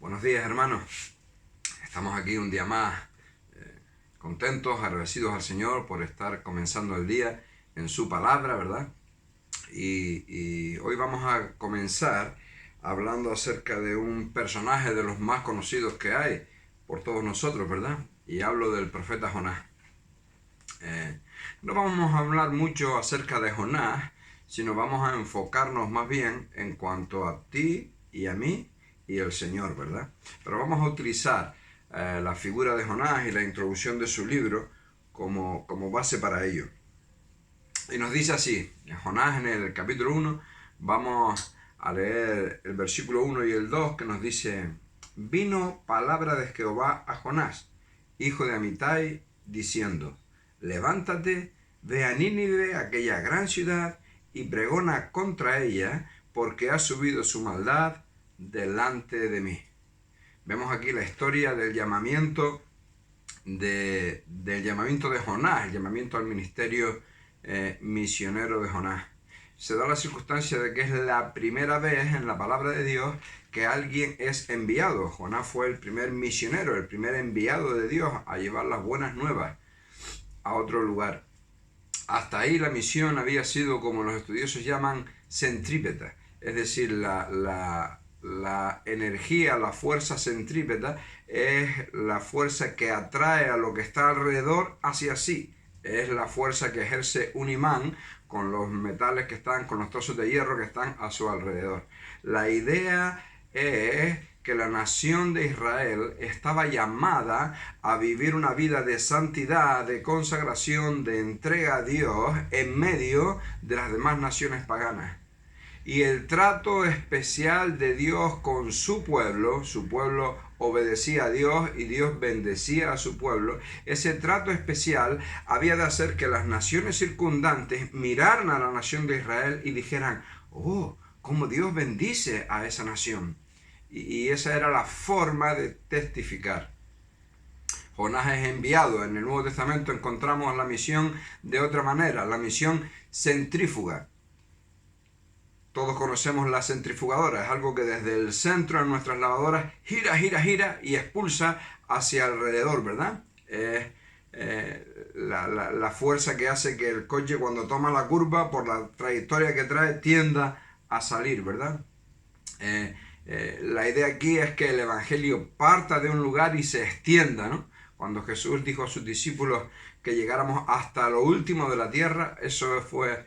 Buenos días, hermanos. Estamos aquí un día más, contentos, agradecidos al Señor por estar comenzando el día en su palabra, ¿verdad? Y hoy vamos a comenzar hablando acerca de un personaje de los más conocidos que hay por todos nosotros, ¿verdad? Y hablo del profeta Jonás. No vamos a hablar mucho acerca de Jonás, sino vamos a enfocarnos más bien en cuanto a ti y a mí y el Señor, ¿verdad? Pero vamos a utilizar la figura de Jonás y la introducción de su libro como base para ello. Y nos dice así, en Jonás en el capítulo 1, vamos a leer el versículo 1 y el 2, que nos dice: vino palabra de Jehová a Jonás, hijo de Amitai, diciendo: levántate, ve a Nínive, aquella gran ciudad, y pregona contra ella, porque ha subido su maldad delante de mí. Vemos aquí la historia del llamamiento de Jonás, el llamamiento al ministerio misionero de Jonás. Se da la circunstancia de que es la primera vez en la palabra de Dios que alguien es enviado. Jonás fue el primer misionero, el primer enviado de Dios a llevar las buenas nuevas a otro lugar. Hasta ahí la misión había sido, como los estudiosos llaman, centrípeta, es decir, la energía, la fuerza centrípeta es la fuerza que atrae a lo que está alrededor hacia sí. Es la fuerza que ejerce un imán con los metales que están, con los trozos de hierro que están a su alrededor. La idea es que la nación de Israel estaba llamada a vivir una vida de santidad, de consagración, de entrega a Dios en medio de las demás naciones paganas. Y el trato especial de Dios con su pueblo obedecía a Dios y Dios bendecía a su pueblo. Ese trato especial había de hacer que las naciones circundantes miraran a la nación de Israel y dijeran: oh, cómo Dios bendice a esa nación. Y esa era la forma de testificar. Jonás es enviado. En el Nuevo Testamento encontramos la misión de otra manera, la misión centrífuga. Todos conocemos la centrifugadora, es algo que desde el centro de nuestras lavadoras gira y expulsa hacia alrededor, ¿verdad? La fuerza que hace que el coche, cuando toma la curva, por la trayectoria que trae, tienda a salir, ¿verdad? La idea aquí es que el evangelio parta de un lugar y se extienda, ¿no? Cuando Jesús dijo a sus discípulos que llegáramos hasta lo último de la tierra, eso fue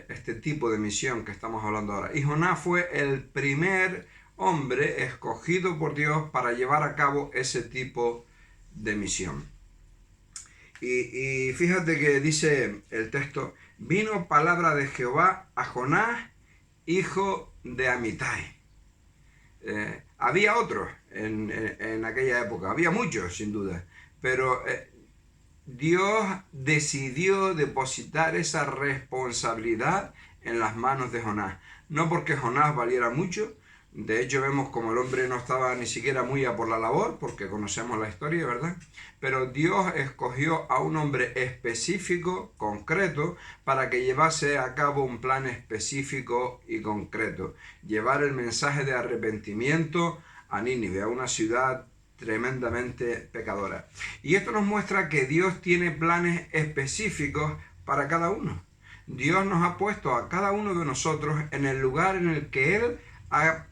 este tipo de misión que estamos hablando ahora. Y Jonás fue el primer hombre escogido por Dios para llevar a cabo ese tipo de misión. Y fíjate que dice el texto: vino palabra de Jehová a Jonás, hijo de Amitai. Había otros en aquella época, había muchos sin duda, pero Dios decidió depositar esa responsabilidad en las manos de Jonás. No porque Jonás valiera mucho, de hecho vemos como el hombre no estaba ni siquiera muy a por la labor, porque conocemos la historia, ¿verdad? Pero Dios escogió a un hombre específico, concreto, para que llevase a cabo un plan específico y concreto. Llevar el mensaje de arrepentimiento a Nínive, a una ciudad tremendamente pecadora. Y esto nos muestra que Dios tiene planes específicos para cada uno. Dios nos ha puesto a cada uno de nosotros en el lugar en el que Él ha,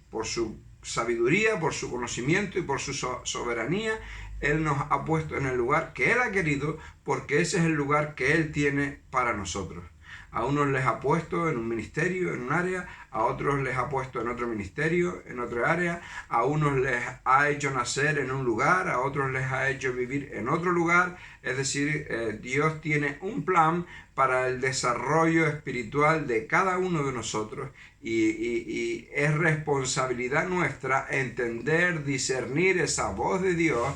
por su sabiduría, por su conocimiento y por su soberanía, Él nos ha puesto en el lugar que Él ha querido, porque ese es el lugar que Él tiene para nosotros. A unos les ha puesto en un ministerio, en un área, a otros les ha puesto en otro ministerio, en otra área, a unos les ha hecho nacer en un lugar, a otros les ha hecho vivir en otro lugar. Es decir, Dios tiene un plan para el desarrollo espiritual de cada uno de nosotros y es responsabilidad nuestra entender, discernir esa voz de Dios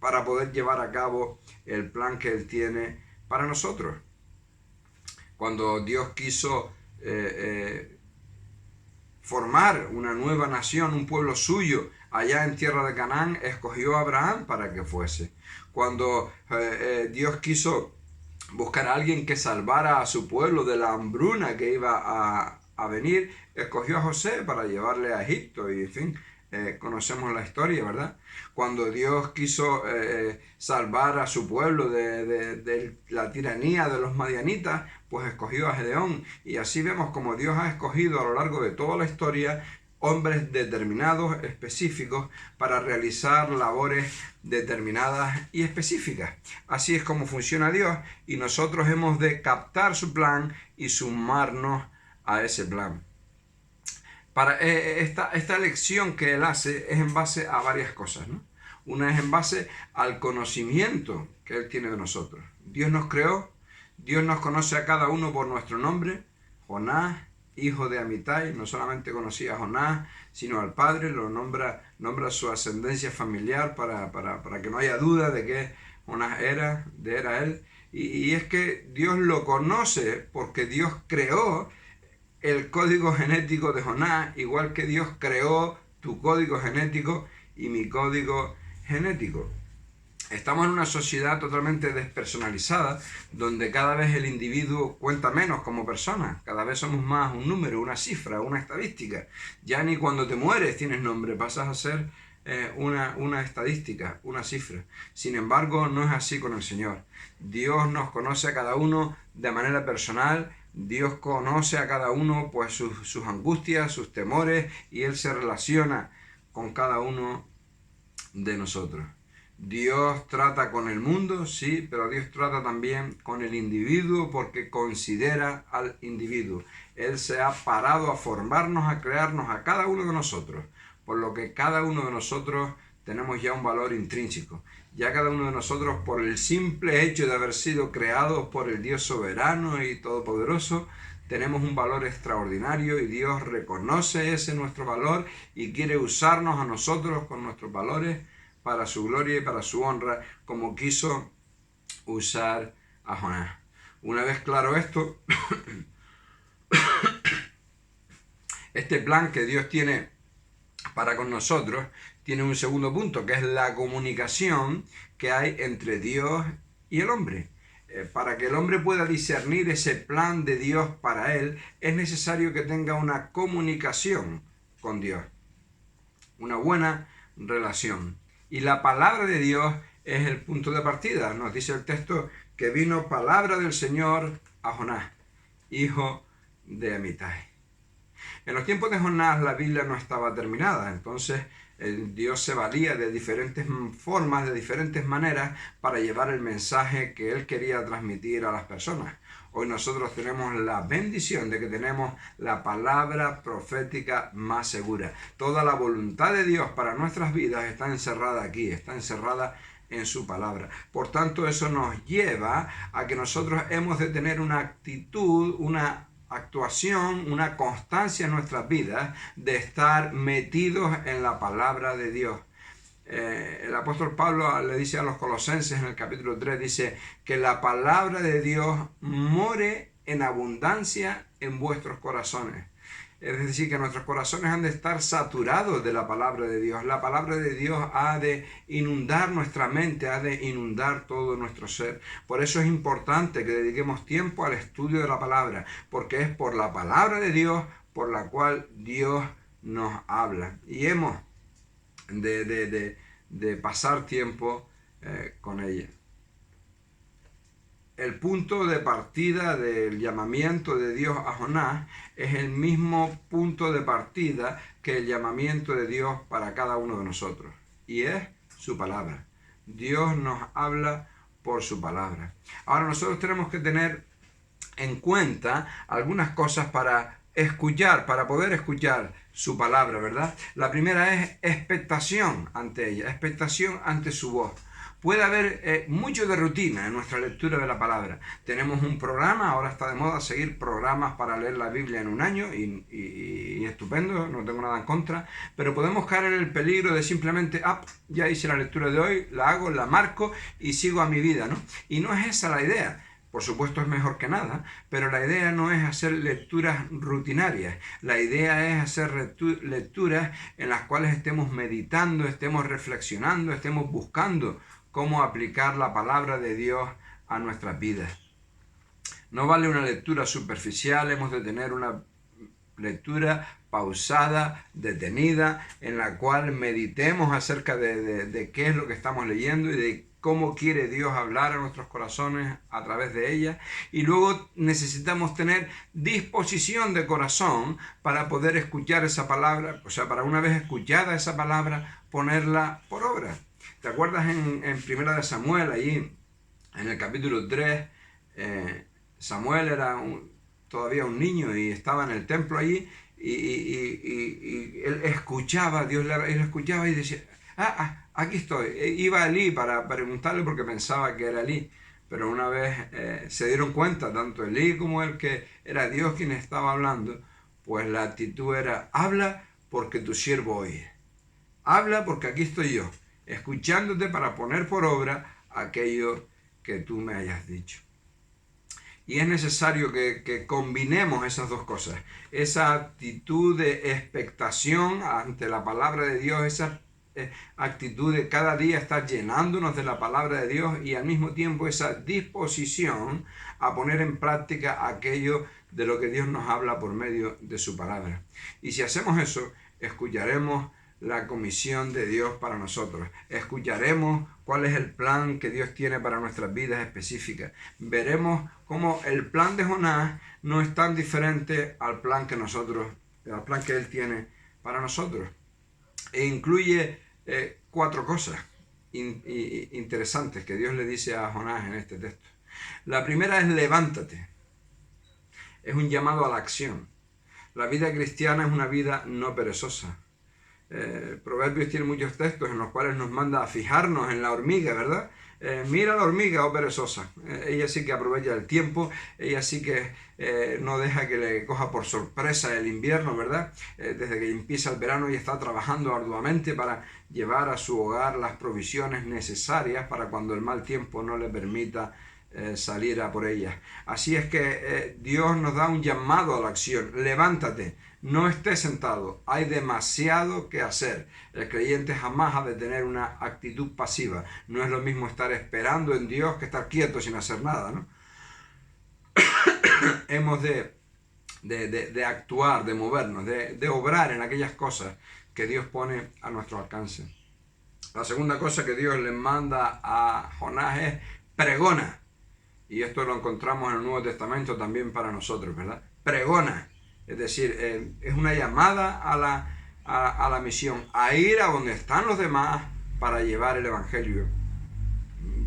para poder llevar a cabo el plan que Él tiene para nosotros. Cuando Dios quiso formar una nueva nación, un pueblo suyo, allá en tierra de Canaán, escogió a Abraham para que fuese. Cuando Dios quiso buscar a alguien que salvara a su pueblo de la hambruna que iba a venir, escogió a José para llevarle a Egipto y, en fin, conocemos la historia, ¿verdad? Cuando Dios quiso salvar a su pueblo de la tiranía de los madianitas, pues escogió a Gedeón. Y así vemos como Dios ha escogido a lo largo de toda la historia hombres determinados, específicos, para realizar labores determinadas y específicas. Así es como funciona Dios, y nosotros hemos de captar su plan y sumarnos a ese plan. Para esta elección que Él hace es en base a varias cosas, ¿no? Una es en base al conocimiento que Él tiene de nosotros. Dios nos creó, Dios nos conoce a cada uno por nuestro nombre. Jonás, hijo de Amitai, no solamente conocía a Jonás, sino al padre, lo nombra su ascendencia familiar para que no haya duda de que Jonás era él. Y es que Dios lo conoce porque Dios creó el código genético de Jonás, igual que Dios creó tu código genético y mi código genético. Estamos en una sociedad totalmente despersonalizada, donde cada vez el individuo cuenta menos como persona. Cada vez somos más un número, una cifra, una estadística. Ya ni cuando te mueres tienes nombre, pasas a ser una estadística, una cifra. Sin embargo, no es así con el Señor. Dios nos conoce a cada uno de manera personal. Dios conoce a cada uno pues sus angustias, sus temores, y Él se relaciona con cada uno de nosotros. Dios trata con el mundo, sí, pero Dios trata también con el individuo porque considera al individuo. Él se ha parado a formarnos, a crearnos a cada uno de nosotros, por lo que cada uno de nosotros tenemos ya un valor intrínseco. Ya cada uno de nosotros, por el simple hecho de haber sido creados por el Dios soberano y todopoderoso, tenemos un valor extraordinario, y Dios reconoce ese nuestro valor y quiere usarnos a nosotros con nuestros valores para su gloria y para su honra, como quiso usar a Jonás. Una vez claro esto, este plan que Dios tiene para con nosotros tiene un segundo punto, que es la comunicación que hay entre Dios y el hombre. Para que el hombre pueda discernir ese plan de Dios para él, es necesario que tenga una comunicación con Dios, una buena relación. Y la palabra de Dios es el punto de partida. Nos dice el texto que vino palabra del Señor a Jonás, hijo de Amitai. En los tiempos de Jonás la Biblia no estaba terminada, entonces Dios se valía de diferentes formas, de diferentes maneras, para llevar el mensaje que Él quería transmitir a las personas. Hoy nosotros tenemos la bendición de que tenemos la palabra profética más segura. Toda la voluntad de Dios para nuestras vidas está encerrada aquí, está encerrada en su palabra. Por tanto, eso nos lleva a que nosotros hemos de tener una actitud, una actuación, una constancia en nuestras vidas de estar metidos en la palabra de Dios. El apóstol Pablo le dice a los colosenses en el capítulo 3, dice que la palabra de Dios more en abundancia en vuestros corazones. Es decir, que nuestros corazones han de estar saturados de la palabra de Dios. La palabra de Dios ha de inundar nuestra mente, ha de inundar todo nuestro ser. Por eso es importante que dediquemos tiempo al estudio de la palabra, porque es por la palabra de Dios por la cual Dios nos habla. Y hemos de pasar tiempo con ella. El punto de partida del llamamiento de Dios a Jonás es el mismo punto de partida que el llamamiento de Dios para cada uno de nosotros, y es su palabra. Dios nos habla por su palabra. Ahora nosotros tenemos que tener en cuenta algunas cosas para escuchar, para poder escuchar su palabra, ¿verdad? La primera es expectación ante ella, expectación ante su voz. Puede haber mucho de rutina en nuestra lectura de la palabra. Tenemos un programa, ahora está de moda seguir programas para leer la Biblia en un año, y estupendo, no tengo nada en contra, pero podemos caer en el peligro de simplemente, ya hice la lectura de hoy, la hago, la marco y sigo a mi vida, ¿no? Y no es esa la idea. Por supuesto es mejor que nada, pero la idea no es hacer lecturas rutinarias. La idea es hacer lecturas en las cuales estemos meditando, estemos reflexionando, estemos buscando cómo aplicar la palabra de Dios a nuestras vidas. No vale una lectura superficial, hemos de tener una lectura pausada, detenida, en la cual meditemos acerca de qué es lo que estamos leyendo y de cómo quiere Dios hablar a nuestros corazones a través de ella. Y luego necesitamos tener disposición de corazón para poder escuchar esa palabra, o sea, para una vez escuchada esa palabra, ponerla por obra. ¿Te acuerdas en Primera de Samuel, allí en el capítulo 3, Samuel era todavía un niño y estaba en el templo allí y él escuchaba, Dios él escuchaba y decía, aquí estoy. Iba a Elí para preguntarle porque pensaba que era Elí, pero una vez se dieron cuenta, tanto Elí como él, que era Dios quien estaba hablando, pues la actitud era, habla porque tu siervo oye. Habla porque aquí estoy yo, escuchándote para poner por obra aquello que tú me hayas dicho. Y es necesario que combinemos esas dos cosas, esa actitud de expectación ante la palabra de Dios, esa actitud de cada día estar llenándonos de la palabra de Dios y al mismo tiempo esa disposición a poner en práctica aquello de lo que Dios nos habla por medio de su palabra. Y si hacemos eso, escucharemos la comisión de Dios para nosotros. Escucharemos cuál es el plan que Dios tiene para nuestras vidas específicas. Veremos cómo el plan de Jonás no es tan diferente al plan que Él tiene para nosotros. E incluye 4 cosas interesantes que Dios le dice a Jonás en este texto. La primera es levántate. Es un llamado a la acción. La vida cristiana es una vida no perezosa. Proverbios tiene muchos textos en los cuales nos manda a fijarnos en la hormiga, ¿verdad? Mira la hormiga, oh perezosa. Ella sí que aprovecha el tiempo, ella sí que no deja que le coja por sorpresa el invierno, ¿verdad? Desde que empieza el verano ella está trabajando arduamente para llevar a su hogar las provisiones necesarias para cuando el mal tiempo no le permita salir a por ellas. Así es que Dios nos da un llamado a la acción. Levántate, no estés sentado, hay demasiado que hacer. El creyente jamás ha de tener una actitud pasiva. No es lo mismo estar esperando en Dios que estar quieto sin hacer nada, ¿no? Hemos de actuar, de movernos, de obrar en aquellas cosas que Dios pone a nuestro alcance. La segunda cosa que Dios le manda a Jonás es pregona. Y esto lo encontramos en el Nuevo Testamento también para nosotros, ¿verdad? Pregona. Es decir, es una llamada a la misión, a ir a donde están los demás para llevar el Evangelio.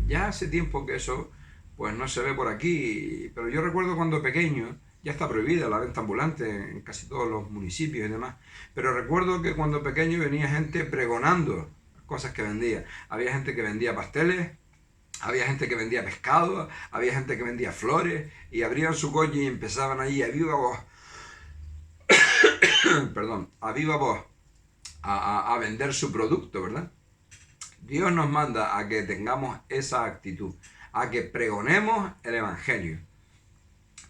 Ya hace tiempo que eso pues no se ve por aquí, pero yo recuerdo cuando pequeño, ya está prohibida la venta ambulante en casi todos los municipios y demás, pero recuerdo que cuando pequeño venía gente pregonando cosas que vendía. Había gente que vendía pasteles, había gente que vendía pescado, había gente que vendía flores, y abrían su coche y empezaban ahí a viva voz, a viva voz, a vender su producto, ¿verdad? Dios nos manda a que tengamos esa actitud, a que pregonemos el Evangelio,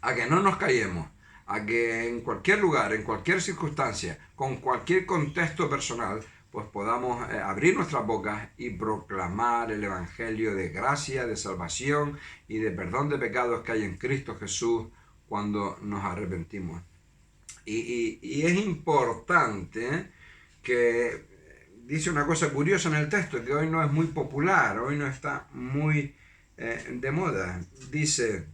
a que no nos callemos, a que en cualquier lugar, en cualquier circunstancia, con cualquier contexto personal, pues podamos abrir nuestras bocas y proclamar el Evangelio de gracia, de salvación y de perdón de pecados que hay en Cristo Jesús cuando nos arrepentimos. Y es importante que dice una cosa curiosa en el texto, que hoy no es muy popular, hoy no está muy de moda. Dice,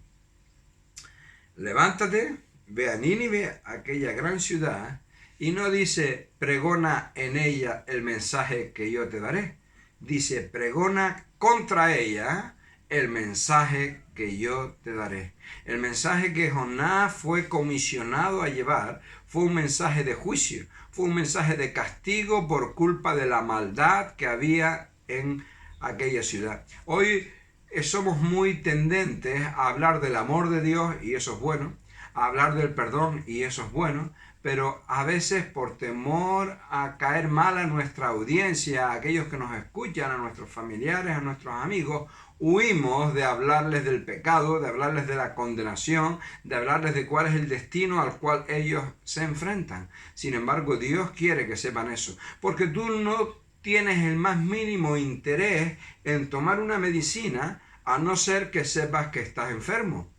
levántate, ve a Nínive, aquella gran ciudad, y no dice, pregona en ella el mensaje que yo te daré. Dice, pregona contra ella el mensaje que yo te daré. El mensaje que Jonás fue comisionado a llevar fue un mensaje de juicio, fue un mensaje de castigo por culpa de la maldad que había en aquella ciudad. Hoy somos muy tendentes a hablar del amor de Dios, y eso es bueno, a hablar del perdón, y eso es bueno, pero a veces por temor a caer mal a nuestra audiencia, a aquellos que nos escuchan, a nuestros familiares, a nuestros amigos, huimos de hablarles del pecado, de hablarles de la condenación, de hablarles de cuál es el destino al cual ellos se enfrentan. Sin embargo, Dios quiere que sepan eso, porque tú no tienes el más mínimo interés en tomar una medicina a no ser que sepas que estás enfermo.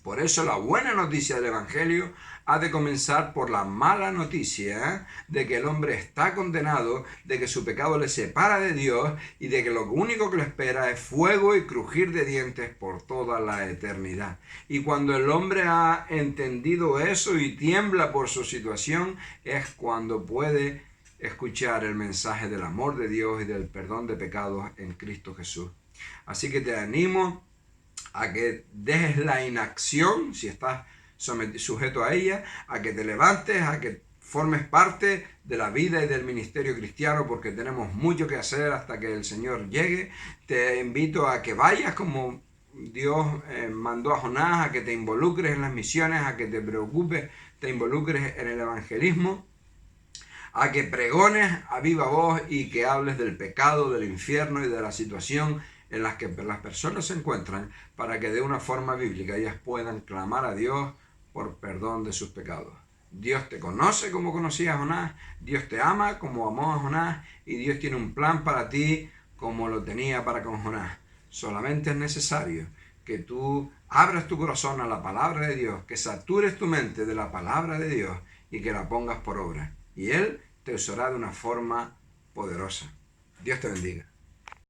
Por eso la buena noticia del Evangelio ha de comenzar por la mala noticia de que el hombre está condenado, de que su pecado le separa de Dios y de que lo único que le espera es fuego y crujir de dientes por toda la eternidad. Y cuando el hombre ha entendido eso y tiembla por su situación, es cuando puede escuchar el mensaje del amor de Dios y del perdón de pecados en Cristo Jesús. Así que te animo a que dejes la inacción, si estás sujeto a ella, a que te levantes, a que formes parte de la vida y del ministerio cristiano, porque tenemos mucho que hacer hasta que el Señor llegue. Te invito a que vayas como Dios mandó a Jonás, a que te involucres en las misiones, a que te preocupes, te involucres en el evangelismo, a que pregones a viva voz y que hables del pecado, del infierno y de la situación en las que las personas se encuentran, para que de una forma bíblica ellas puedan clamar a Dios por perdón de sus pecados. Dios te conoce como conocía a Jonás, Dios te ama como amó a Jonás y Dios tiene un plan para ti como lo tenía para con Jonás. Solamente es necesario que tú abras tu corazón a la palabra de Dios, que satures tu mente de la palabra de Dios y que la pongas por obra. Y Él te usará de una forma poderosa. Dios te bendiga.